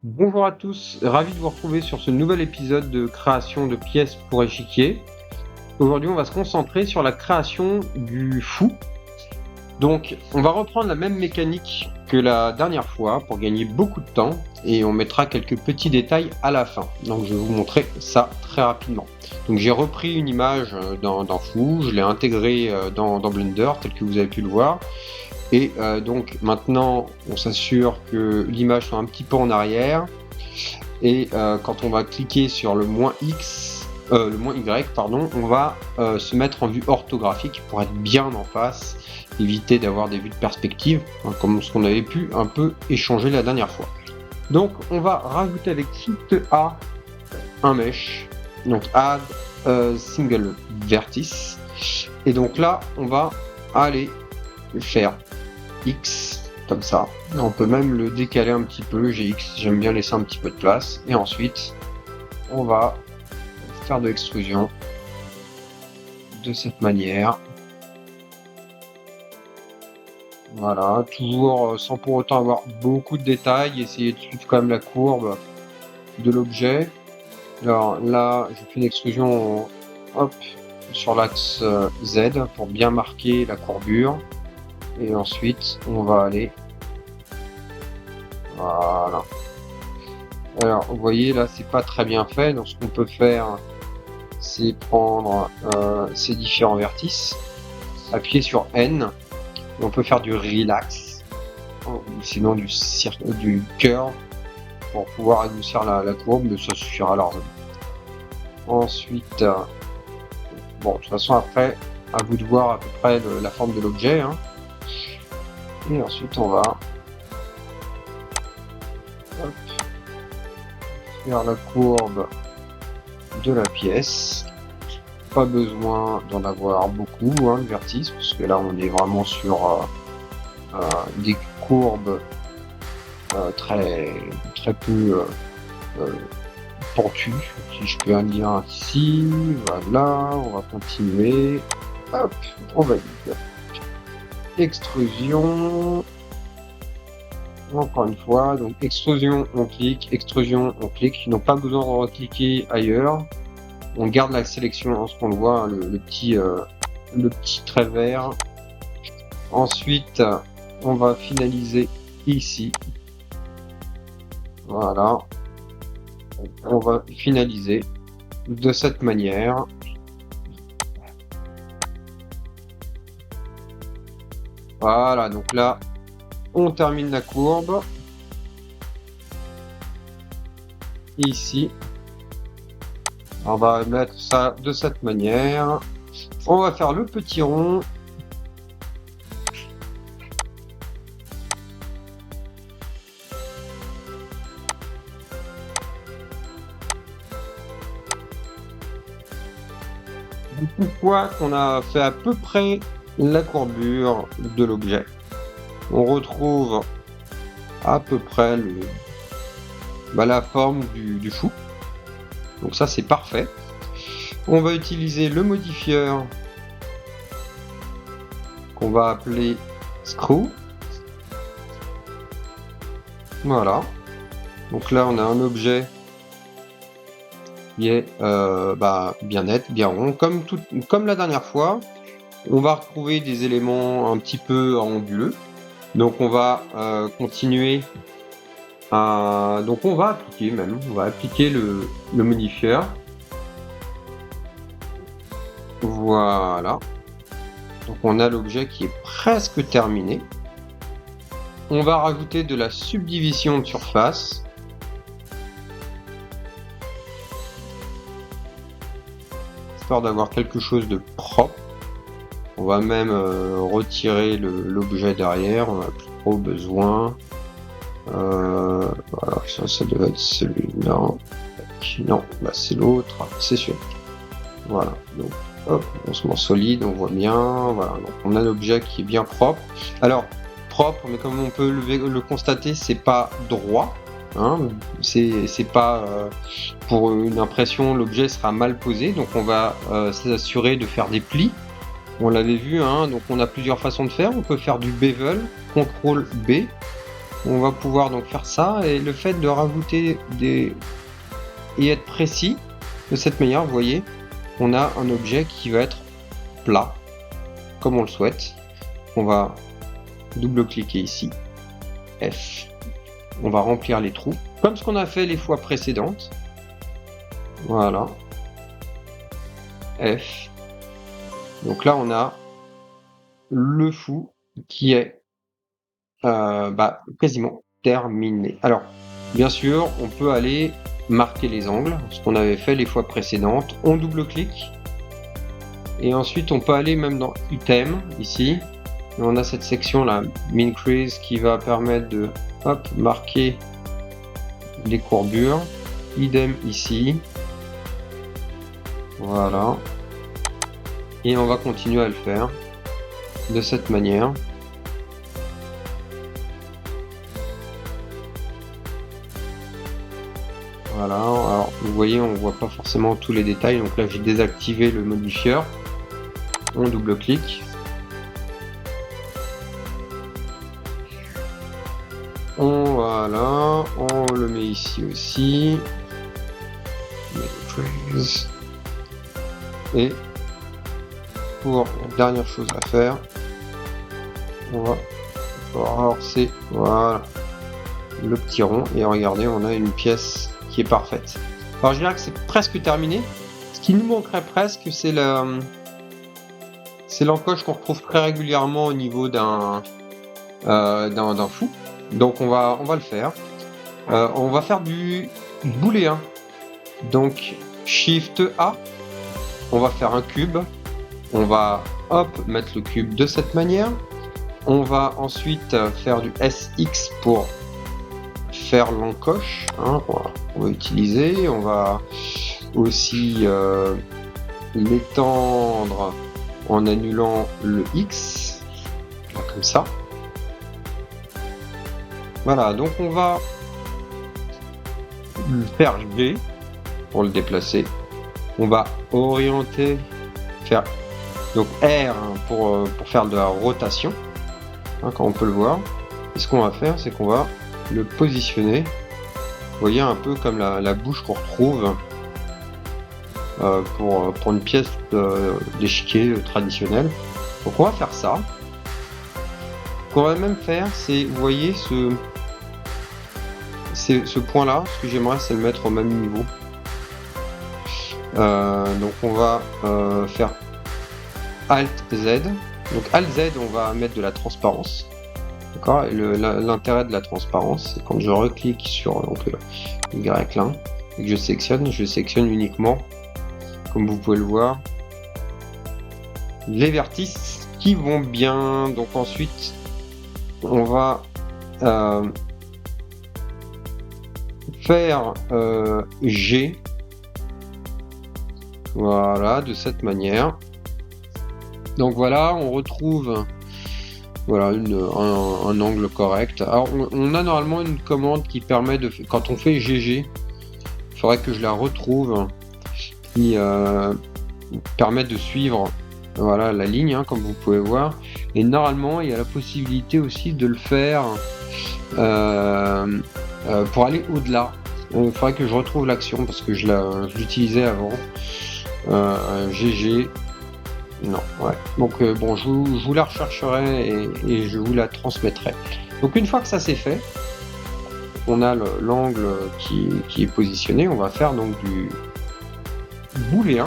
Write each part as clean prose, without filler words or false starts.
Bonjour à tous, ravi de vous retrouver sur ce nouvel épisode de création de pièces pour échiquier. Aujourd'hui, on va se concentrer sur la création du fou. Donc, on va reprendre la même mécanique que la dernière fois pour gagner beaucoup de temps et on mettra quelques petits détails à la fin. Donc, je vais vous montrer ça très rapidement. Donc, j'ai repris une image dans Fou, je l'ai intégrée dans Blender tel que vous avez pu le voir. Et donc maintenant, on s'assure que l'image soit un petit peu en arrière. Et quand on va cliquer sur le moins X, le moins Y, pardon, on va se mettre en vue orthographique pour être bien en face, éviter d'avoir des vues de perspective, hein, comme ce qu'on avait pu un peu échanger la dernière fois. Donc on va rajouter avec Shift A un mesh, donc Add Single Vertice. Et donc là, on va aller faire X comme ça. On peut même le décaler un petit peu, j'ai X, j'aime bien laisser un petit peu de place. Et ensuite, on va faire de l'extrusion de cette manière. Voilà, toujours sans pour autant avoir beaucoup de détails, essayer de suivre quand même la courbe de l'objet. Alors là, je fais une extrusion hop, sur l'axe Z pour bien marquer la courbure. Et ensuite, on va aller. Voilà. Alors, vous voyez, là, c'est pas très bien fait. Donc, ce qu'on peut faire, c'est prendre ces différents vertices, appuyer sur N. Et on peut faire du relax, ou sinon du curve, pour pouvoir adoucir la courbe, mais ça suffira largement. Ensuite, bon, de toute façon, après, à vous de voir à peu près la forme de l'objet. Hein. Et ensuite, on va faire la courbe de la pièce. Pas besoin d'en avoir beaucoup, hein, de vertices, parce que là, on est vraiment sur des courbes très peu pentues. Si je peux un lien ici, voilà, on va continuer. Hop, on valide. Extrusion. Encore une fois, donc extrusion, on clique, extrusion, on clique. Ils n'ont pas besoin de recliquer ailleurs. On garde la sélection, hein, ce qu'on le voit, hein, le petit trait vert. Ensuite, on va finaliser ici. Voilà. On va finaliser de cette manière. Voilà, donc là, on termine la courbe. Et ici, on va mettre ça de cette manière. On va faire le petit rond. Une fois qu'on a fait à peu près la courbure de l'objet, on retrouve à peu près la forme du fou. Donc ça, c'est parfait. On va utiliser le modifieur qu'on va appeler Screw. Voilà. Donc là, on a un objet qui est bien net, bien rond, comme la dernière fois. On va retrouver des éléments un petit peu anguleux. Donc on va continuer à... Donc on va appliquer le modifieur. Voilà. Donc on a l'objet qui est presque terminé. On va rajouter de la subdivision de surface. Histoire d'avoir quelque chose de propre. On va même retirer l'objet derrière, on n'a plus trop besoin. Voilà, ça doit être celui-là. Non, c'est l'autre, c'est celui-là. Voilà, donc hop, on se met solide, on voit bien. Voilà, donc on a l'objet qui est bien propre. Alors, propre, mais comme on peut le constater, c'est pas droit. Hein, c'est pas pour une impression, l'objet sera mal posé, donc on va s'assurer de faire des plis. On l'avait vu, hein, donc on a plusieurs façons de faire. On peut faire du bevel, CTRL B, on va pouvoir donc faire ça, et le fait de rajouter et être précis de cette manière, vous voyez, on a un objet qui va être plat, comme on le souhaite. On va double-cliquer ici, F. On va remplir les trous, comme ce qu'on a fait les fois précédentes. Voilà. F. Donc là, on a le fou qui est quasiment terminé. Alors, bien sûr, on peut aller marquer les angles, ce qu'on avait fait les fois précédentes. On double-clique. Et ensuite, on peut aller même dans Item, ici. Et on a cette section là, Min Crease, qui va permettre de marquer les courbures. Idem ici. Voilà. Et on va continuer à le faire de cette manière. Voilà, alors vous voyez, on voit pas forcément tous les détails, donc là j'ai désactivé le modifieur. On double-clique. Voilà, on le met ici aussi. Et pour la dernière chose à faire, on va renforcer, voilà, le petit rond, et regardez, on a une pièce qui est parfaite. Alors je dirais que c'est presque terminé. Ce qui nous manquerait presque, c'est l'encoche qu'on retrouve très régulièrement au niveau d'un fou. Donc on va le faire. On va faire du booléen. Donc Shift A, on va faire un cube. On va mettre le cube de cette manière. On va ensuite faire du SX pour faire l'encoche, hein, on va utiliser. On va aussi l'étendre en annulant le X, comme ça. Voilà, donc on va faire G pour le déplacer. On va orienter, faire donc R pour faire de la rotation, hein, comme on peut le voir. Et ce qu'on va faire, c'est qu'on va le positionner. Vous voyez, un peu comme la bouche qu'on retrouve pour une pièce d'échiquier traditionnelle. Donc on va faire ça. Ce qu'on va même faire, c'est, vous voyez, ce point là, ce que j'aimerais, c'est le mettre au même niveau. Donc on va faire Alt Z. Donc Alt Z, on va mettre de la transparence. D'accord. Et l'intérêt de la transparence, c'est quand je reclique sur Y là et que je sélectionne uniquement, comme vous pouvez le voir, les vertices qui vont bien. Donc ensuite, on va faire G. Voilà, de cette manière. Donc voilà, on retrouve un angle correct. Alors on a normalement une commande qui permet de, quand on fait GG, il faudrait que je la retrouve, qui permet de suivre la ligne, hein, comme vous pouvez voir. Et normalement, il y a la possibilité aussi de le faire pour aller au-delà. Il faudrait que je retrouve l'action parce que je l'utilisais avant. GG. Non, ouais. Donc bon, je vous la rechercherai et je vous la transmettrai. Donc une fois que ça c'est fait, on a l'angle qui est positionné. On va faire donc du booléen.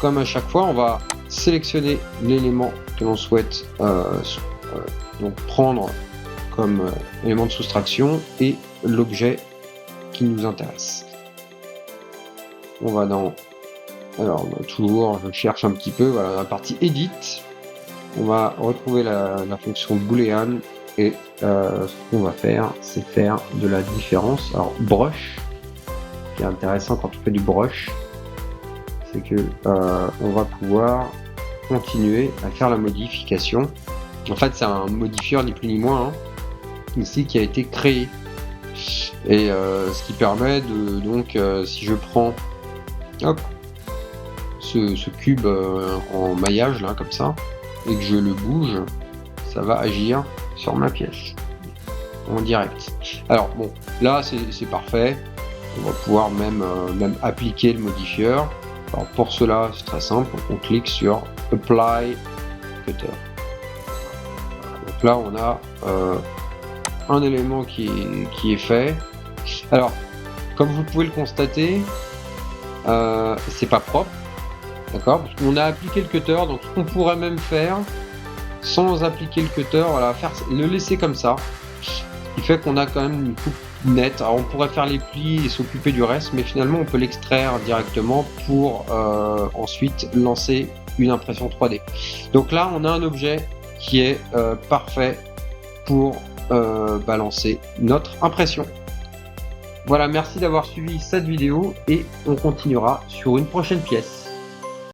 Comme à chaque fois, on va sélectionner l'élément que l'on souhaite donc prendre comme élément de soustraction et l'objet qui nous intéresse. On va dans... Alors toujours, je cherche un petit peu, voilà, la partie Edit. On va retrouver la fonction boolean et ce qu'on va faire, c'est faire de la différence. Alors brush, ce qui est intéressant quand on fait du brush, c'est que on va pouvoir continuer à faire la modification. En fait, c'est un modifieur ni plus ni moins, hein, ici qui a été créé. Et ce qui permet de, donc, si je prends ce cube en maillage là comme ça et que je le bouge, ça va agir sur ma pièce. en direct. Alors bon, là c'est parfait. On va pouvoir même appliquer le modifieur. Alors pour cela, c'est très simple. On clique sur Apply Cutter. Donc là, on a un élément qui est fait. Alors, comme vous pouvez le constater, c'est pas propre, d'accord, parce qu'on a appliqué le cutter. Donc, ce qu'on pourrait même faire, sans appliquer le cutter, voilà, le laisser comme ça, ce qui fait qu'on a quand même une coupe nette. Alors, on pourrait faire les plis et s'occuper du reste, mais finalement, on peut l'extraire directement pour ensuite lancer une impression 3D. Donc là, on a un objet qui est parfait pour balancer notre impression. Voilà, merci d'avoir suivi cette vidéo et on continuera sur une prochaine pièce.